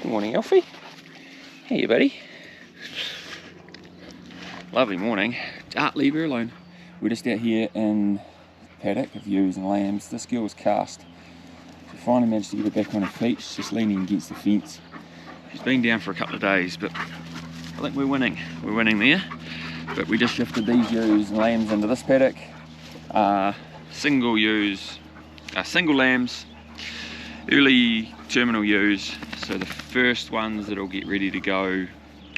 Good morning, Alfie. Hey, buddy. Lovely morning. Leave her alone. We're just out here in paddock of ewes and lambs. This girl was cast. So finally managed to get her back on her feet. She's just leaning against the fence. She's been down for a couple of days, but I think we're winning. We're winning there. But we just shifted these ewes and lambs into this paddock. Single ewes, single lambs, early terminal ewes. So the first ones that'll get ready to go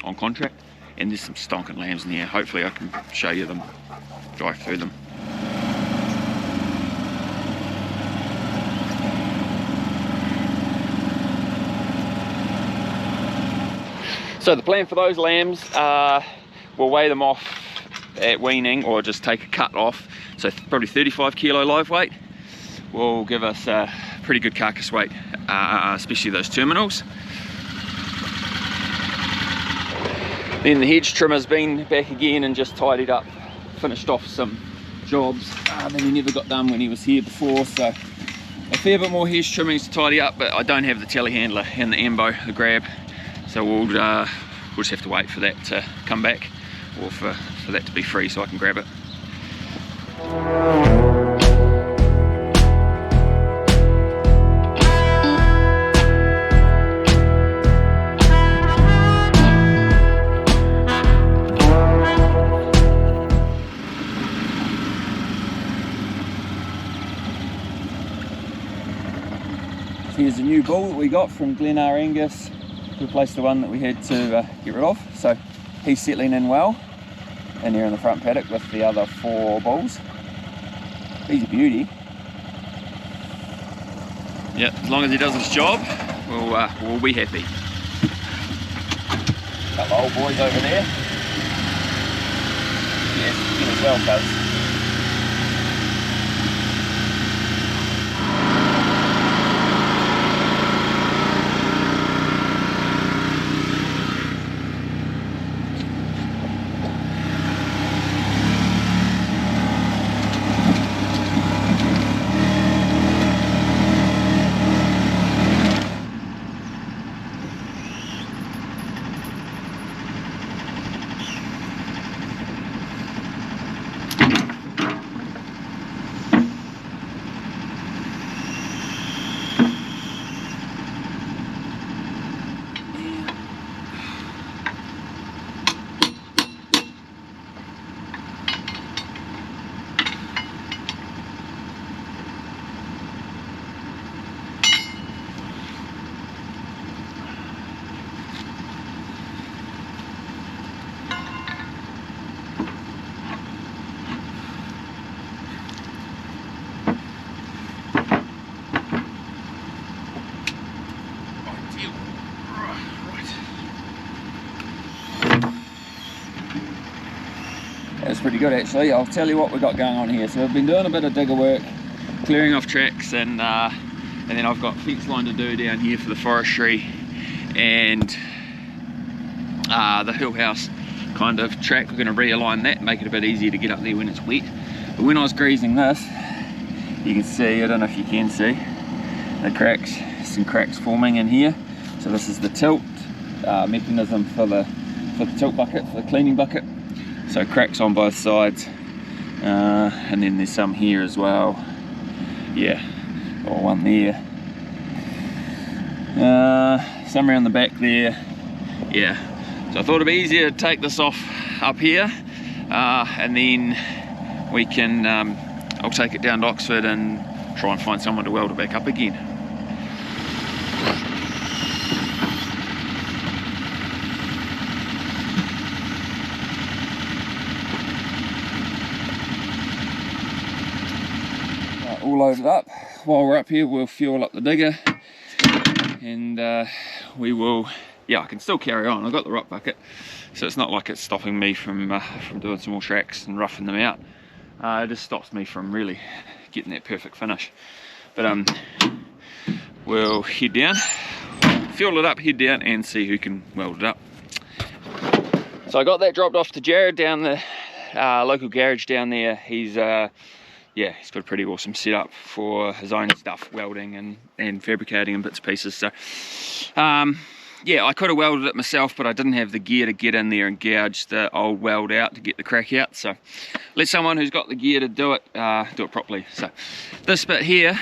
on contract. And there's some stonking lambs in here. Hopefully I can show you them, drive through them. So the plan for those lambs, we'll weigh them off at weaning or just take a cut off. So probably 35 kilo live weight will give us a pretty good carcass weight, especially those terminals. Then the hedge trimmer's been back again and just tidied up, finished off some jobs that he never got done when he was here before. So a fair bit more hedge trimmings to tidy up, but I don't have the telehandler and the ambo, the grab. So we'll just have to wait for that to come back, or for that to be free so I can grab it. Here's a new bull that we got from Glen Angus to replace the one that we had to get rid of. So he's settling in well in here in the front paddock with the other 4 bulls. He's a beauty. Yeah, as long as he does his job, we'll be happy. Got the old boys over there. Yes, he as well does. It's pretty good actually. I'll tell you what we've got going on here. So we've been doing a bit of digger work, clearing off tracks, and then I've got fence line to do down here for the forestry, and the hill house kind of track. We're going to realign that, make it a bit easier to get up there when it's wet. But when I was greasing this, you can see, I don't know if you can see, the cracks, some cracks forming in here. So this is the tilt mechanism for the tilt bucket, for the cleaning bucket. So cracks on both sides, and then there's some here as well. Yeah, or one there. Some around the back there. Yeah, so I thought it'd be easier to take this off up here, and then we can, I'll take it down to Oxford and try and find someone to weld it back up again. All loaded up. While we're up here, we'll fuel up the digger, and we will, yeah, I can still carry on. I've got the rock bucket, so it's not like it's stopping me from doing some more tracks and roughing them out. It just stops me from really getting that perfect finish. But we'll head down, fuel it up, head down, and see who can weld it up. So I got that dropped off to Jared down the local garage down there. He's yeah, he's got a pretty awesome setup for his own stuff, welding and fabricating and bits and pieces. So yeah, I could have welded it myself, but I didn't have the gear to get in there and gouge the old weld out to get the crack out. So let someone who's got the gear to do it properly. So this bit here,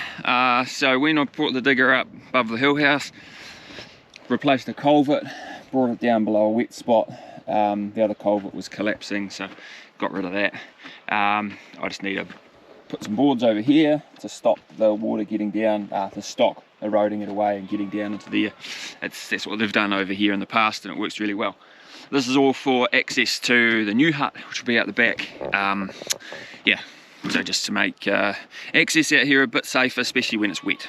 so when I brought the digger up above the hill house, replaced the culvert, brought it down below a wet spot. The other culvert was collapsing, so got rid of that. I just need to put some boards over here to stop the water getting down, the stock eroding it away and getting down into there. That's what they've done over here in the past, and it works really well. This is all for access to the new hut, which will be out the back. Yeah, so just to make access out here a bit safer, especially when it's wet.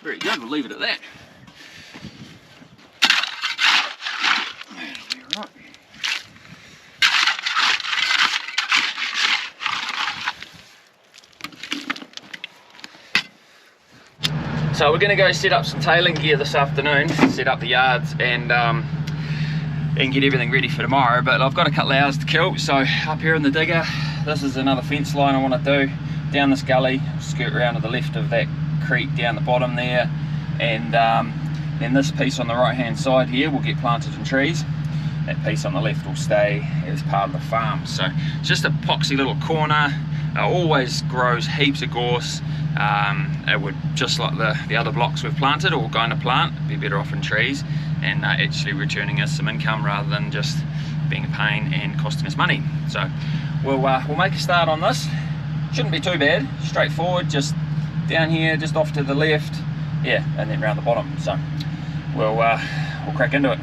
Very good, we'll leave it at that. That'll be right. So we're going to go set up some tailing gear this afternoon, set up the yards and get everything ready for tomorrow. But I've got a couple of hours to kill, so up here in the digger, this is another fence line I want to do down this gully, skirt around to the left of that creek down the bottom there, and then this piece on the right hand side here will get planted in trees. That piece on the left will stay as part of the farm. So it's just a poxy little corner, always grows heaps of gorse. It would, just like the other blocks we've planted or going to plant, be better off in trees and actually returning us some income rather than just being a pain and costing us money. So we'll make a start on this. Shouldn't be too bad, straightforward, just down here, just off to the left, yeah, and then round the bottom. So we'll crack into it.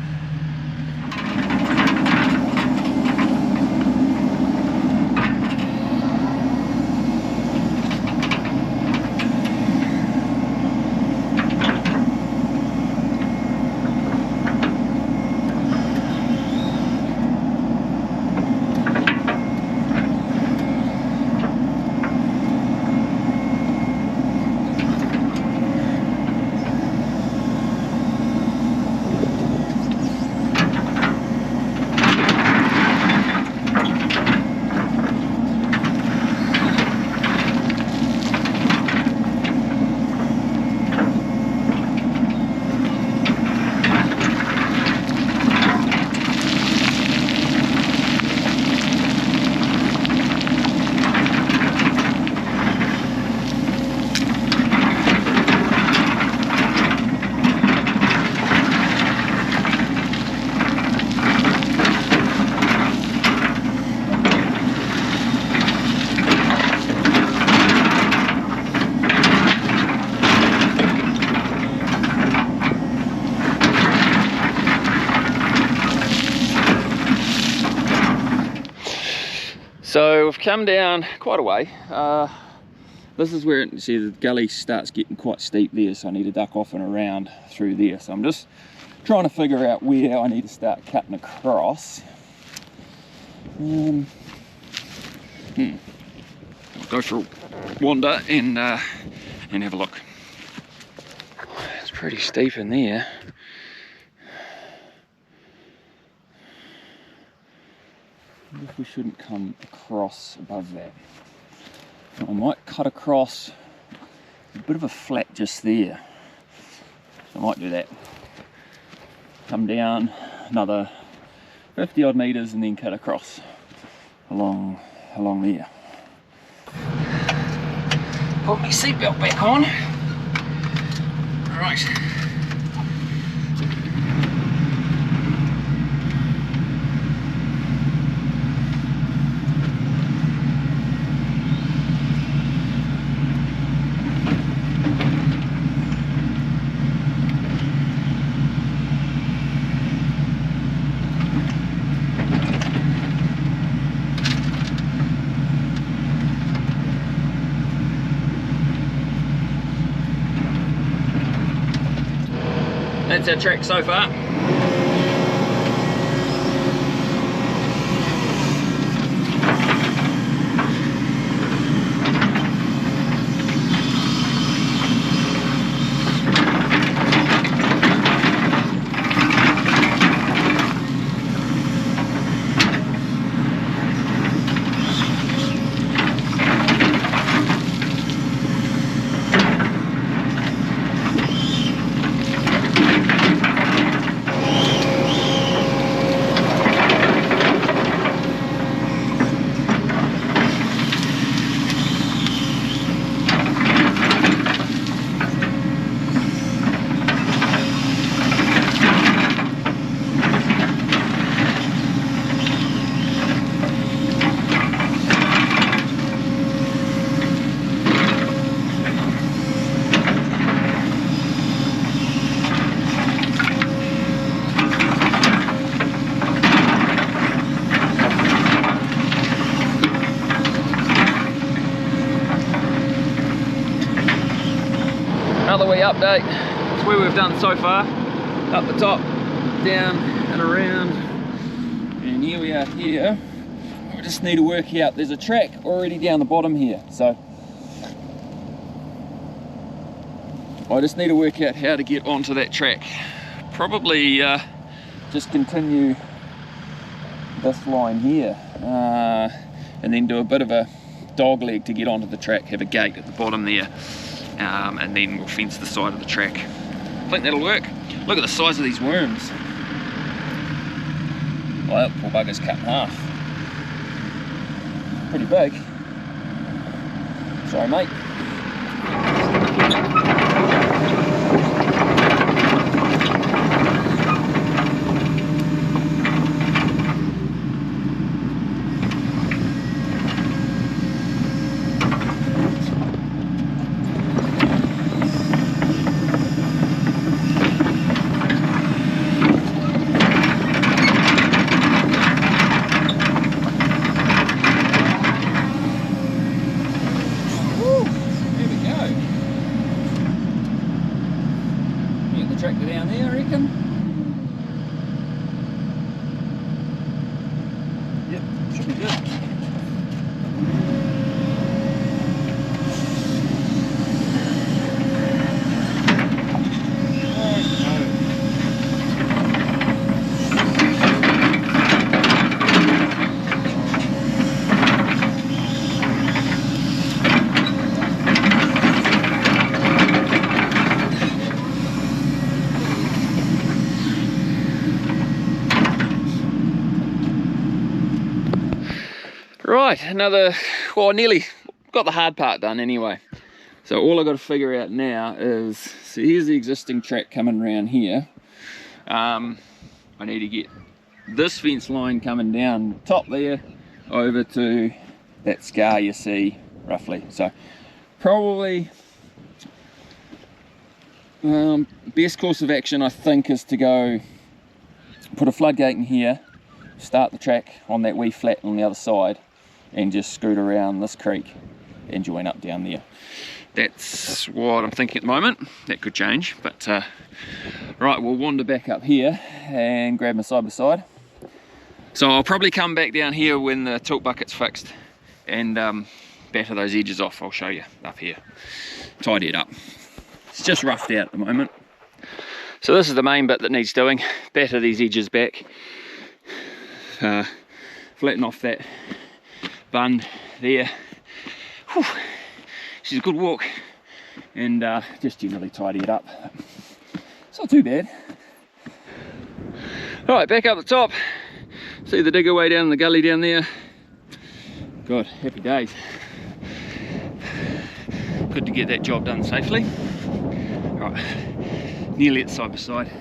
So we've come down quite a way. This is where, see, the gully starts getting quite steep there, so I need to duck off and around through there. So I'm just trying to figure out where I need to start cutting across. I'll go for a wander and have a look. It's pretty steep in there. I wonder if we shouldn't come across above that. I might cut across a bit of a flat just there. So I might do that. Come down another 50 odd metres and then cut across along there. Put my seatbelt back on. Right. That's our track so far. Another wee update. That's where we've done so far. Up the top, down and around. And here we are here. We just need to work out, there's a track already down the bottom here. So I just need to work out how to get onto that track. Probably just continue this line here. And then do a bit of a dog leg to get onto the track, have a gate at the bottom there. And then we'll fence the side of the track. I think that'll work. Look at the size of these worms. Well, that poor bugger's cut in half. Pretty big. Sorry, mate. Tractor down there, I reckon. Yep, should be good. Right, another, well, nearly got the hard part done anyway. So all I've got to figure out now is, so here's the existing track coming around here. I need to get this fence line coming down top there over to that scar you see roughly. So probably best course of action I think is to go put a floodgate in here, start the track on that wee flat on the other side, and just scoot around this creek and join up down there. That's what I'm thinking at the moment. That could change, but right, we'll wander back up here and grab my side by side. So I'll probably come back down here when the tilt bucket's fixed and batter those edges off. I'll show you up here. Tidy it up. It's just roughed out at the moment. So this is the main bit that needs doing. Batter these edges back. Flatten off that bund there. Whew. She's a good walk, and just generally tidy it up. It's not too bad. Alright, back up the top. See the digger way down the gully down there. God, happy days. Good to get that job done safely. Right, nearly at side by side.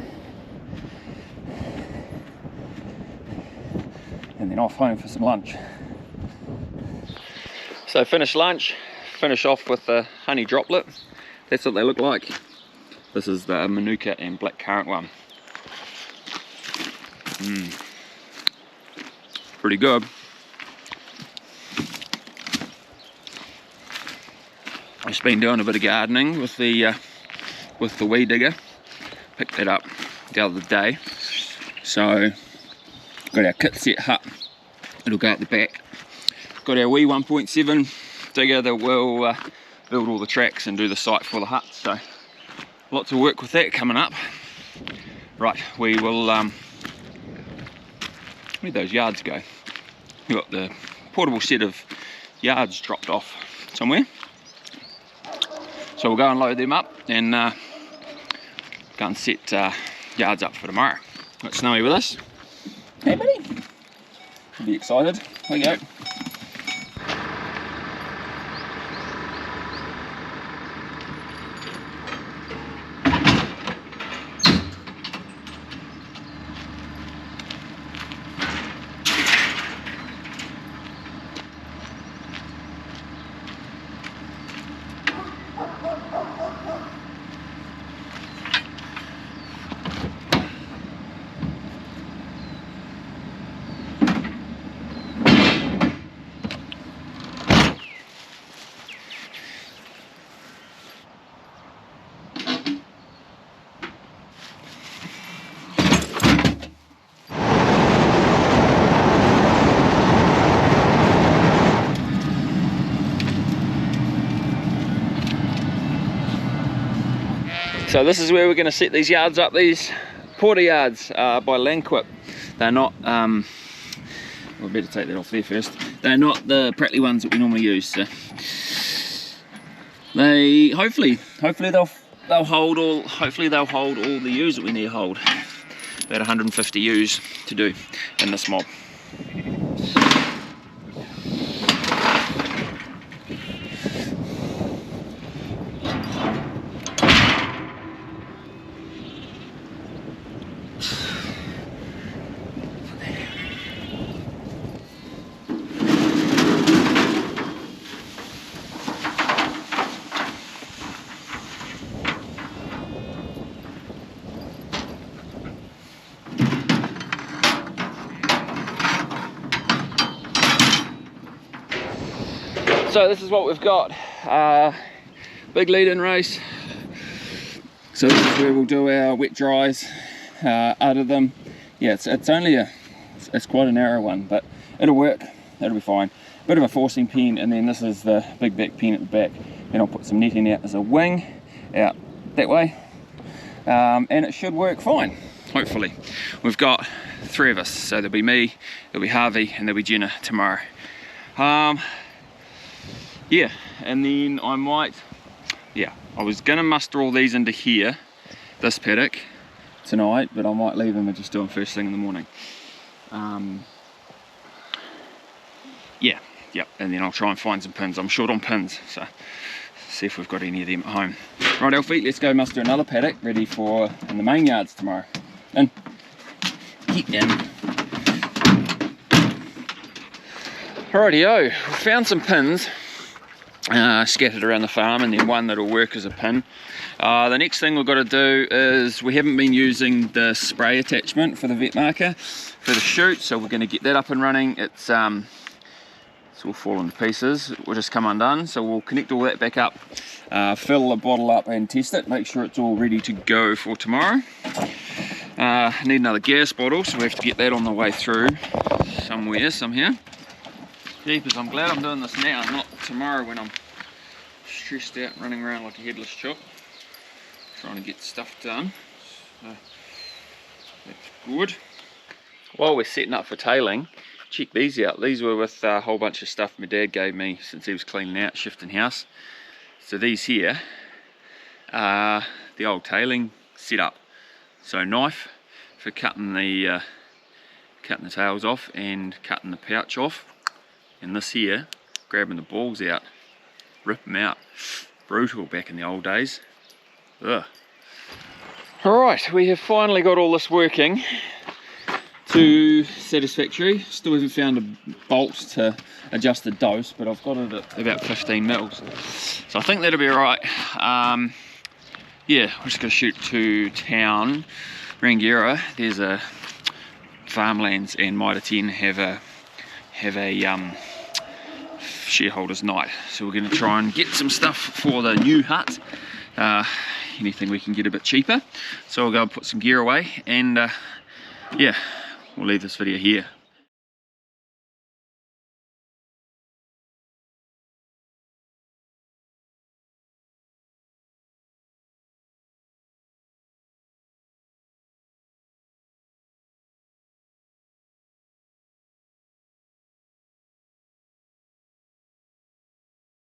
And then off home for some lunch. So finish lunch, finish off with the honey droplet. That's what they look like. This is the manuka and blackcurrant one. Pretty good. I've just been doing a bit of gardening with the weed digger. Picked that up the other day. So got our kit set hut, it'll go out the back. Got our wee 1.7 digger that will build all the tracks and do the site for the hut. So lots of work with that coming up. Right, we will, where'd those yards go? We've got the portable set of yards dropped off somewhere. So we'll go and load them up and go and set yards up for tomorrow. Got Snowy with us. Hey buddy. Should be excited. Here we go. So this is where we're going to set these yards up, these porter yards by Landquip. They're not, we better take that off there first. They're not the Pratley ones that we normally use. So they hopefully they'll hold all the U's that we need to hold. About 150 U's to do in this mob. So this is what we've got, big lead-in race. So this is where we'll do our wet dries out of them. Yeah, it's only it's quite a narrow one, but it'll work, it'll be fine. Bit of a forcing pen, and then this is the big back pen at the back. Then I'll put some netting out as a wing out that way, and it should work fine, hopefully. We've got 3 of us, so there'll be me, there'll be Harvey, and there'll be Genna tomorrow. Yeah, and then I was gonna muster all these into here, this paddock, tonight, but I might leave them and just do them first thing in the morning. Yep, and then I'll try and find some pins. I'm short on pins, so see if we've got any of them at home. Right, Alfie, let's go muster another paddock ready for in the main yards tomorrow. In. Get in. Rightio, we found some pins scattered around the farm, and then one that'll work as a pin. The next thing we've got to do is, we haven't been using the spray attachment for the vet marker for the chute, so we're going to get that up and running. It's all fallen to pieces, it will just come undone, so we'll connect all that back up, fill the bottle up and test it, make sure it's all ready to go for tomorrow. Need another gas bottle, so we have to get that on the way through somehow. Jeepers, I'm glad I'm doing this now, not tomorrow when I'm stressed out running around like a headless chook trying to get stuff done. So that's good. While we're setting up for tailing, check these out. These were with a whole bunch of stuff my dad gave me since he was cleaning out, shifting house. So these here are the old tailing setup. So knife for cutting the tails off and cutting the pouch off. And this here, grabbing the balls out, rip them out. Brutal back in the old days. Ugh. Alright, we have finally got all this working to satisfactory. Still haven't found a bolt to adjust the dose, but I've got it at about 15 mils. So I think that'll be alright. Yeah, we're just going to shoot to town, Rangiora. There's a farmlands, and Mitre 10 have a shareholders night, so we're going to try and get some stuff for the new hut anything we can get a bit cheaper. So I'll go and put some gear away, and yeah, we'll leave this video here.